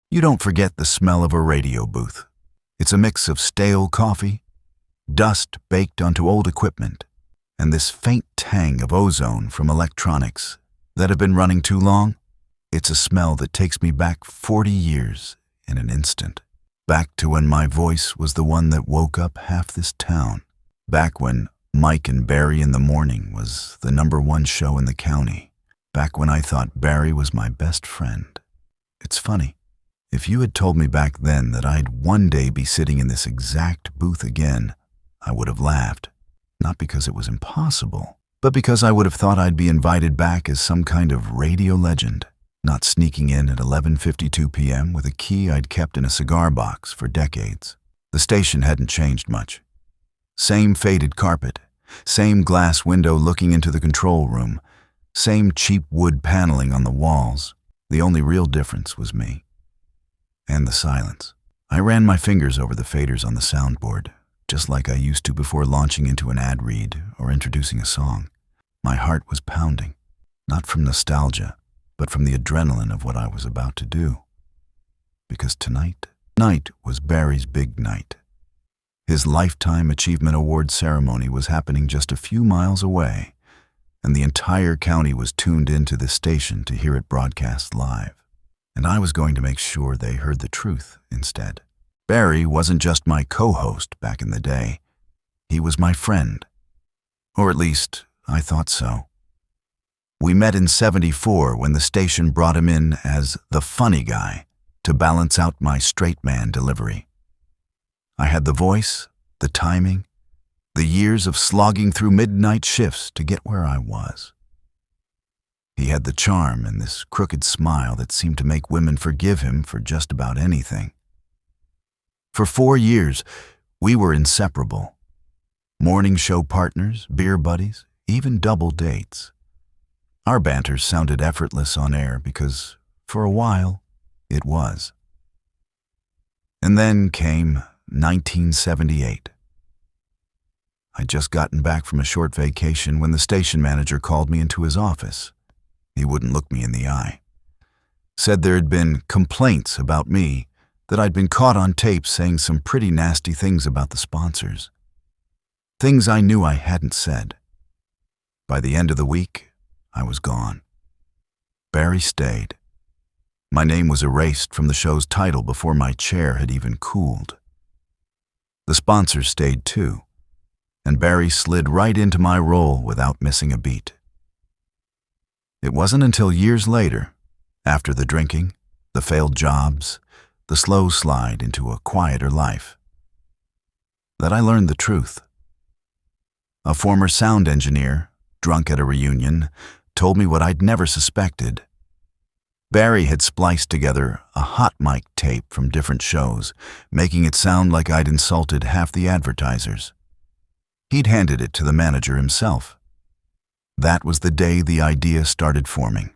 You don't forget the smell of a radio booth. It's a mix of stale coffee, dust baked onto old equipment, and this faint tang of ozone from electronics that have been running too long. It's a smell that takes me back 40 years in an instant. Back to when my voice was the one that woke up half this town. Back when Mike and Barry in the Morning was the #1 show in the county. Back when I thought Barry was my best friend. It's funny. If you had told me back then that I'd one day be sitting in this exact booth again, I would have laughed. Not because it was impossible, but because I would have thought I'd be invited back as some kind of radio legend, not sneaking in at 11:52 p.m. with a key I'd kept in a cigar box for decades. The station hadn't changed much. Same faded carpet, same glass window looking into the control room, same cheap wood paneling on the walls. The only real difference was me. And the silence. I ran my fingers over the faders on the soundboard, just like I used to before launching into an ad read or introducing a song. My heart was pounding, not from nostalgia, but from the adrenaline of what I was about to do. Because tonight was Barry's big night. His Lifetime Achievement Award ceremony was happening just a few miles away, and the entire county was tuned into this station to hear it broadcast live. And I was going to make sure they heard the truth instead. Barry wasn't just my co-host back in the day. He was my friend. Or at least, I thought so. We met in '74 when the station brought him in as the funny guy to balance out my straight man delivery. I had the voice, the timing, the years of slogging through midnight shifts to get where I was. He had the charm and this crooked smile that seemed to make women forgive him for just about anything. For 4 years, we were inseparable. Morning show partners, beer buddies, even double dates. Our banter sounded effortless on air because, for a while, it was. And then came 1978. I'd just gotten back from a short vacation when the station manager called me into his office. He wouldn't look me in the eye. Said there had been complaints about me, that I'd been caught on tape saying some pretty nasty things about the sponsors. Things I knew I hadn't said. By the end of the week, I was gone. Barry stayed. My name was erased from the show's title before my chair had even cooled. The sponsors stayed too, and Barry slid right into my role without missing a beat. It wasn't until years later, after the drinking, the failed jobs, the slow slide into a quieter life, that I learned the truth. A former sound engineer, drunk at a reunion, told me what I'd never suspected. Barry had spliced together a hot mic tape from different shows, making it sound like I'd insulted half the advertisers. He'd handed it to the manager himself. That was the day the idea started forming.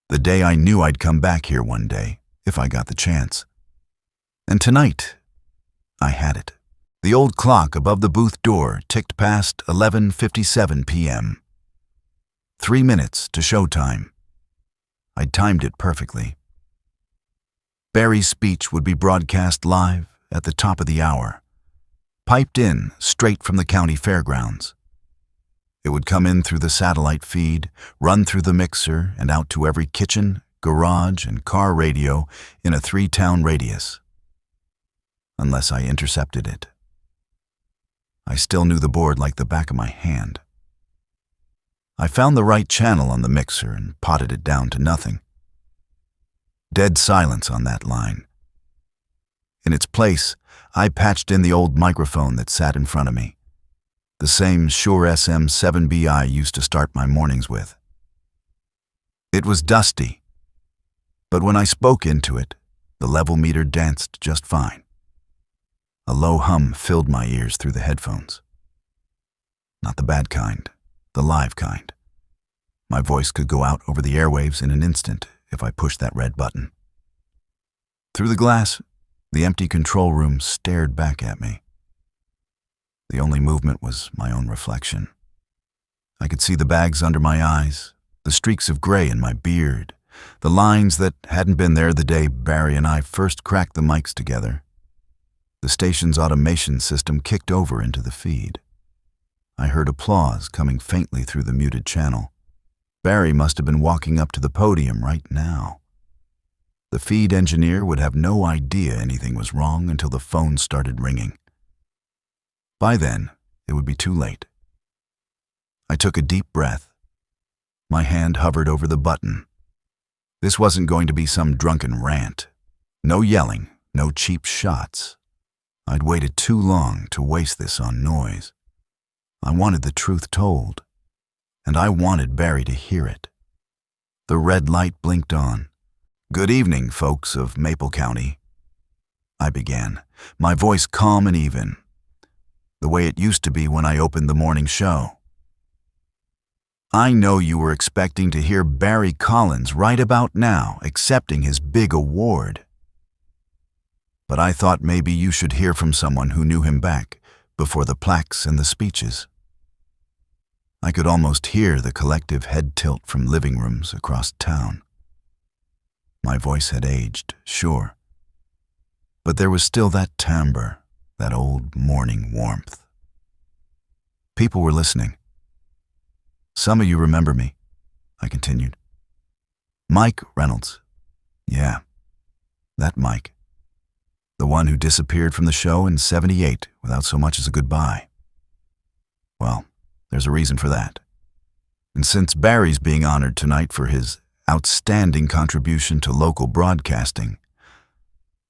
The day I knew I'd come back here one day, if I got the chance. And tonight, I had it. The old clock above the booth door ticked past 11:57 p.m. 3 minutes to showtime. I'd timed it perfectly. Barry's speech would be broadcast live at the top of the hour, piped in straight from the county fairgrounds. It would come in through the satellite feed, run through the mixer, and out to every kitchen, garage, and car radio in a 3-town radius. Unless I intercepted it. I still knew the board like the back of my hand. I found the right channel on the mixer and potted it down to nothing. Dead silence on that line. In its place, I patched in the old microphone that sat in front of me. The same Shure SM7B I used to start my mornings with. It was dusty, but when I spoke into it, the level meter danced just fine. A low hum filled my ears through the headphones. Not the bad kind, the live kind. My voice could go out over the airwaves in an instant if I pushed that red button. Through the glass, the empty control room stared back at me. The only movement was my own reflection. I could see the bags under my eyes, the streaks of gray in my beard, the lines that hadn't been there the day Barry and I first cracked the mics together. The station's automation system kicked over into the feed. I heard applause coming faintly through the muted channel. Barry must have been walking up to the podium right now. The feed engineer would have no idea anything was wrong until the phone started ringing. By then, it would be too late. I took a deep breath. My hand hovered over the button. This wasn't going to be some drunken rant. No yelling, no cheap shots. I'd waited too long to waste this on noise. I wanted the truth told, and I wanted Barry to hear it. The red light blinked on. "Good evening, folks of Maple County," I began, my voice calm and even, the way it used to be when I opened the morning show. "I know you were expecting to hear Barry Collins right about now accepting his big award. But I thought maybe you should hear from someone who knew him back before the plaques and the speeches." I could almost hear the collective head tilt from living rooms across town. My voice had aged, sure, but there was still that timbre, that old morning warmth. People were listening. "Some of you remember me," I continued. "Mike Reynolds. Yeah, that Mike. The one who disappeared from the show in '78 without so much as a goodbye. Well, there's a reason for that. And since Barry's being honored tonight for his outstanding contribution to local broadcasting,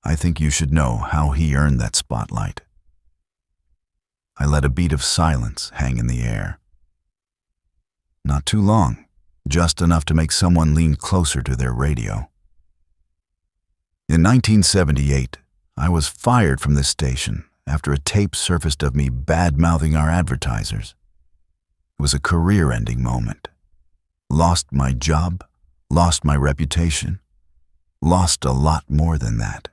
I think you should know how he earned that spotlight." I let a beat of silence hang in the air. Not too long, just enough to make someone lean closer to their radio. "In 1978, I was fired from this station after a tape surfaced of me bad-mouthing our advertisers. It was a career-ending moment. Lost my job, lost my reputation, lost a lot more than that.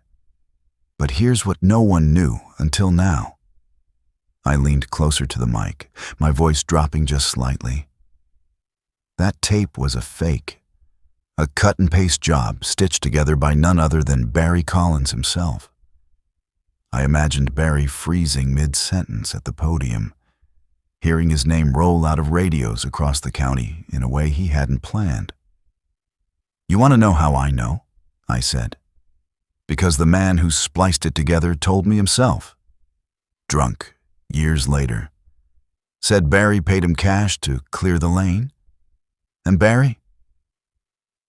But here's what no one knew until now." I leaned closer to the mic, my voice dropping just slightly. That tape was a fake, a cut-and-paste job stitched together by none other than Barry Collins himself. I imagined Barry freezing mid-sentence at the podium, hearing his name roll out of radios across the county in a way he hadn't planned. "You want to know how I know?" I said. "Because the man who spliced it together told me himself. Drunk, years later. Said Barry paid him cash to clear the lane. And Barry?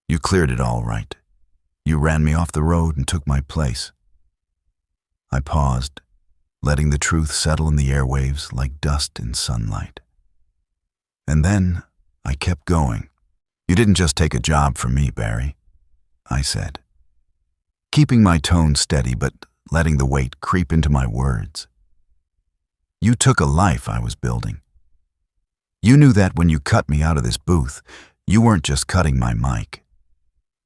You cleared it all right. You ran me off the road and took my place." I paused, letting the truth settle in the airwaves like dust in sunlight. And then I kept going. "You didn't just take a job from me, Barry," I said, keeping my tone steady but letting the weight creep into my words. "You took a life I was building. You knew that when you cut me out of this booth, you weren't just cutting my mic.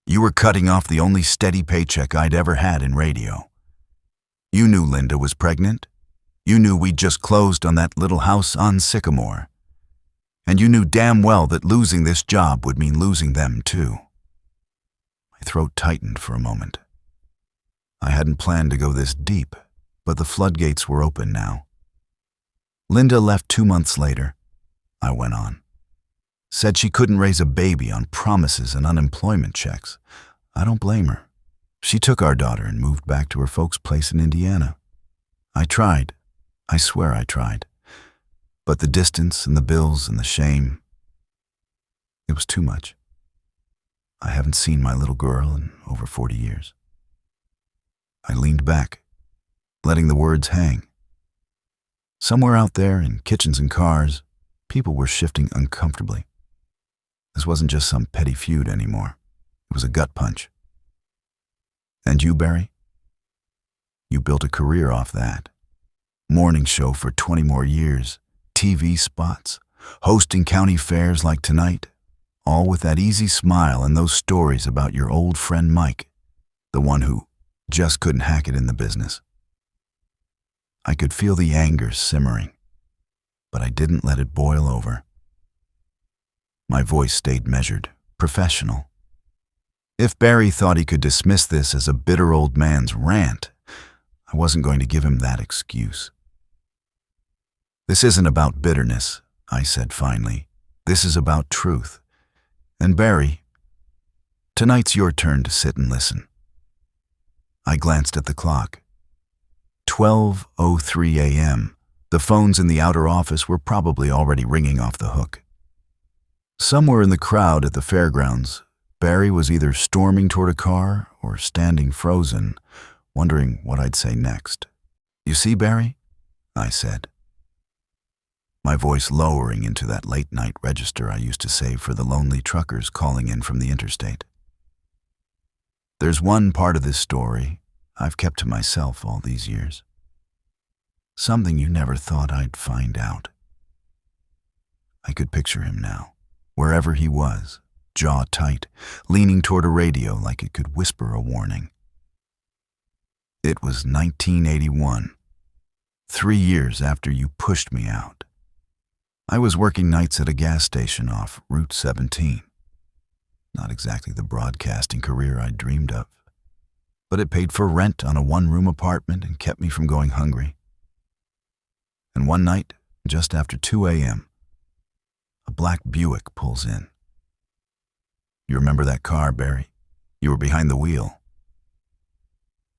You were cutting off the only steady paycheck I'd ever had in radio. You knew Linda was pregnant. You knew we'd just closed on that little house on Sycamore. And you knew damn well that losing this job would mean losing them too." My throat tightened for a moment. I hadn't planned to go this deep, but the floodgates were open now. "Linda left 2 months later," I went on. "Said she couldn't raise a baby on promises and unemployment checks. I don't blame her. She took our daughter and moved back to her folks' place in Indiana. I tried. I swear I tried. But the distance and the bills and the shame, it was too much. I haven't seen my little girl in over 40 years. I leaned back, letting the words hang. Somewhere out there in kitchens and cars, people were shifting uncomfortably. This wasn't just some petty feud anymore. It was a gut punch. And you, Barry? You built a career off that. Morning show for 20 more years, TV spots, hosting county fairs like tonight, all with that easy smile and those stories about your old friend Mike, the one who just couldn't hack it in the business. I could feel the anger simmering, but I didn't let it boil over. My voice stayed measured, professional. If Barry thought he could dismiss this as a bitter old man's rant, I wasn't going to give him that excuse. "This isn't about bitterness," I said finally. "This is about truth. And Barry, tonight's your turn to sit and listen." I glanced at the clock. 12:03 a.m. The phones in the outer office were probably already ringing off the hook. Somewhere in the crowd at the fairgrounds, Barry was either storming toward a car or standing frozen, wondering what I'd say next. "You see, Barry?" I said, my voice lowering into that late-night register I used to save for the lonely truckers calling in from the interstate. "There's one part of this story I've kept to myself all these years. Something you never thought I'd find out." I could picture him now, wherever he was, jaw tight, leaning toward a radio like it could whisper a warning. It was 1981, 3 years after you pushed me out. I was working nights at a gas station off Route 17. Not exactly the broadcasting career I'd dreamed of, but it paid for rent on a one-room apartment and kept me from going hungry. And one night, just after 2 a.m., a black Buick pulls in. "You remember that car, Barry? You were behind the wheel."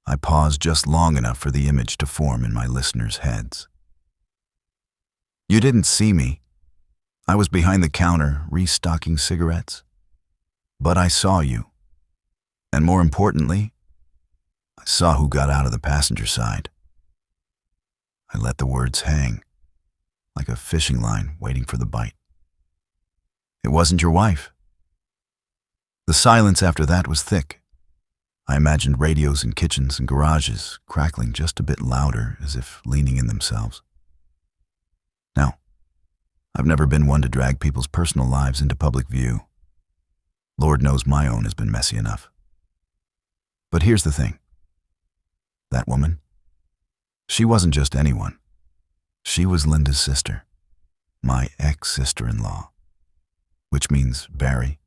I paused just long enough for the image to form in my listeners' heads. "You didn't see me. I was behind the counter restocking cigarettes. But I saw you. And more importantly, I saw who got out of the passenger side." I let the words hang, like a fishing line waiting for the bite. "It wasn't your wife." The silence after that was thick. I imagined radios in kitchens and garages crackling just a bit louder, as if leaning in themselves. Now, I've never been one to drag people's personal lives into public view. Lord knows my own has been messy enough. But here's the thing. That woman, she wasn't just anyone. She was Linda's sister, my ex-sister-in-law. Which means, Barry,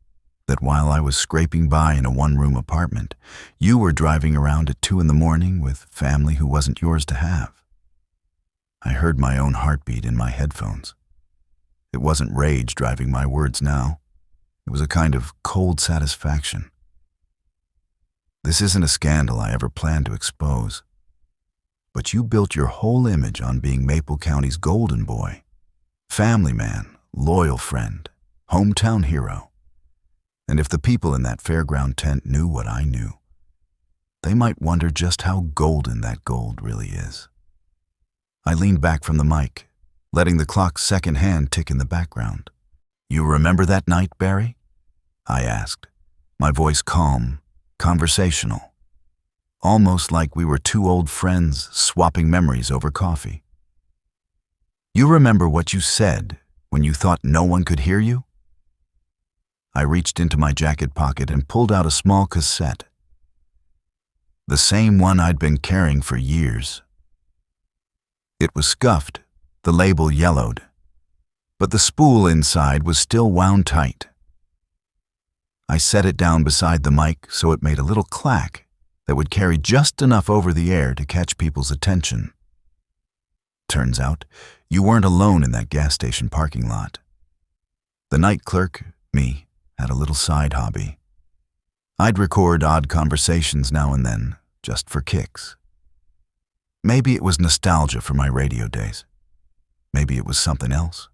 that while I was scraping by in a one-room apartment, you were driving around at 2 a.m. with family who wasn't yours to have. I heard my own heartbeat in my headphones. It wasn't rage driving my words now. It was a kind of cold satisfaction. This isn't a scandal I ever planned to expose. But you built your whole image on being Maple County's golden boy, family man, loyal friend, hometown hero. And if the people in that fairground tent knew what I knew, they might wonder just how golden that gold really is. I leaned back from the mic, letting the clock's second hand tick in the background. "You remember that night, Barry?" I asked, my voice calm, conversational, almost like we were two old friends swapping memories over coffee. "You remember what you said when you thought no one could hear you?" I reached into my jacket pocket and pulled out a small cassette. The same one I'd been carrying for years. It was scuffed, the label yellowed, but the spool inside was still wound tight. I set it down beside the mic so it made a little clack that would carry just enough over the air to catch people's attention. Turns out, you weren't alone in that gas station parking lot. The night clerk, me, had a little side hobby. I'd record odd conversations now and then, just for kicks. Maybe it was nostalgia for my radio days. Maybe it was something else.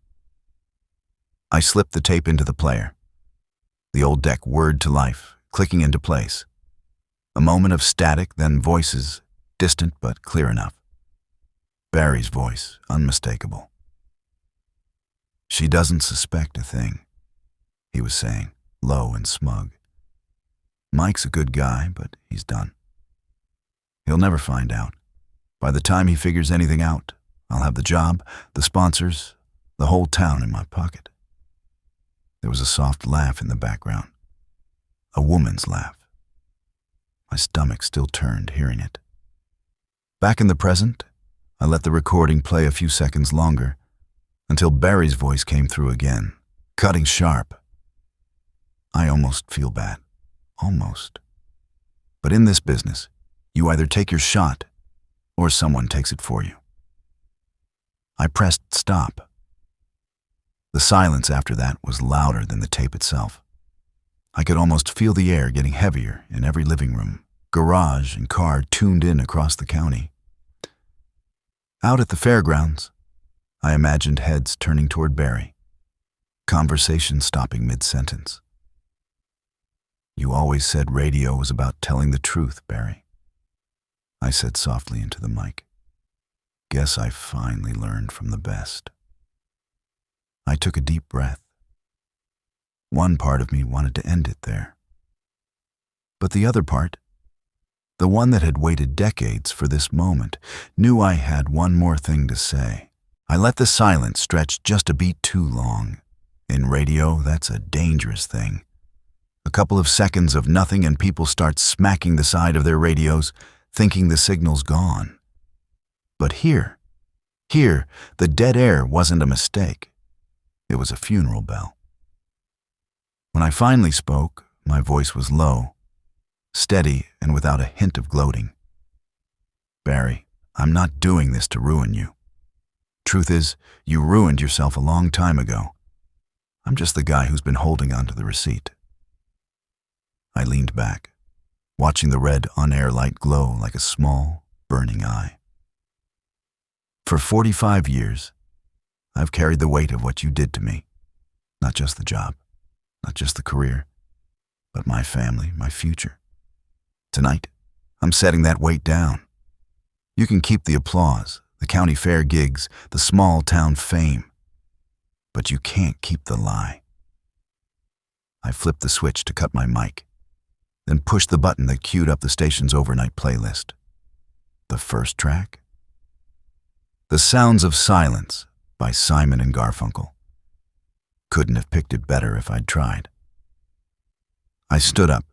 I slipped the tape into the player. The old deck whirred to life, clicking into place. A moment of static, then voices, distant but clear enough. Barry's voice, unmistakable. "She doesn't suspect a thing," he was saying, low and smug. "Mike's a good guy, but he's done. He'll never find out. By the time he figures anything out, I'll have the job, the sponsors, the whole town in my pocket." There was a soft laugh in the background. A woman's laugh. My stomach still turned hearing it. Back in the present, I let the recording play a few seconds longer, until Barry's voice came through again, cutting sharp. I almost feel bad. almost. But in this business, you either take your shot or someone takes it for you. I pressed stop. The silence after that was louder than the tape itself. I could almost feel the air getting heavier in every living room, garage, and car tuned in across the county. Out at the fairgrounds, I imagined heads turning toward Barry, conversation stopping mid-sentence. "You always said radio was about telling the truth, Barry," I said softly into the mic. "Guess I finally learned from the best." I took a deep breath. One part of me wanted to end it there. But the other part, the one that had waited decades for this moment, knew I had one more thing to say. I let the silence stretch just a beat too long. In radio, that's a dangerous thing. A couple of seconds of nothing and people start smacking the side of their radios, thinking the signal's gone. But here, the dead air wasn't a mistake. It was a funeral bell. When I finally spoke, my voice was low, steady, and without a hint of gloating. "Barry, I'm not doing this to ruin you. Truth is, you ruined yourself a long time ago. I'm just the guy who's been holding onto the receipt." I leaned back, watching the red on-air light glow like a small, burning eye. "For 45 years, I've carried the weight of what you did to me. Not just the job, not just the career, but my family, my future. Tonight, I'm setting that weight down. You can keep the applause, the county fair gigs, the small town fame, but you can't keep the lie." I flipped the switch to cut my mic, then pushed the button that queued up the station's overnight playlist. The first track? "The Sounds of Silence" by Simon and Garfunkel. Couldn't have picked it better if I'd tried. I stood up,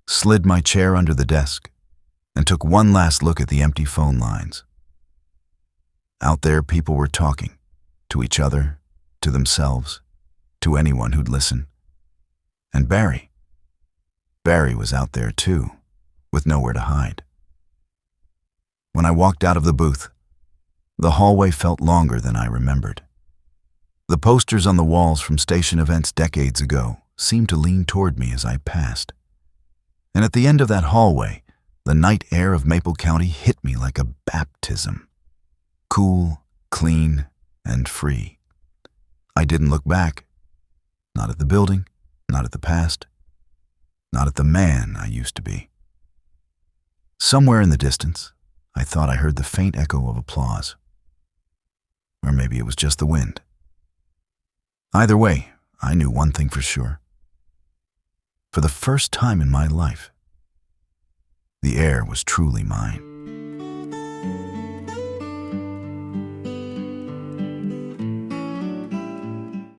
slid my chair under the desk, and took one last look at the empty phone lines. Out there, people were talking, to each other, to themselves, to anyone who'd listen. And Barry was out there too, with nowhere to hide. When I walked out of the booth, the hallway felt longer than I remembered. The posters on the walls from station events decades ago seemed to lean toward me as I passed. And at the end of that hallway, the night air of Maple County hit me like a baptism. Cool, clean, and free. I didn't look back. Not at the building, not at the past, not at the man I used to be. Somewhere in the distance, I thought I heard the faint echo of applause. Or maybe it was just the wind. Either way, I knew one thing for sure. For the first time in my life, the air was truly mine.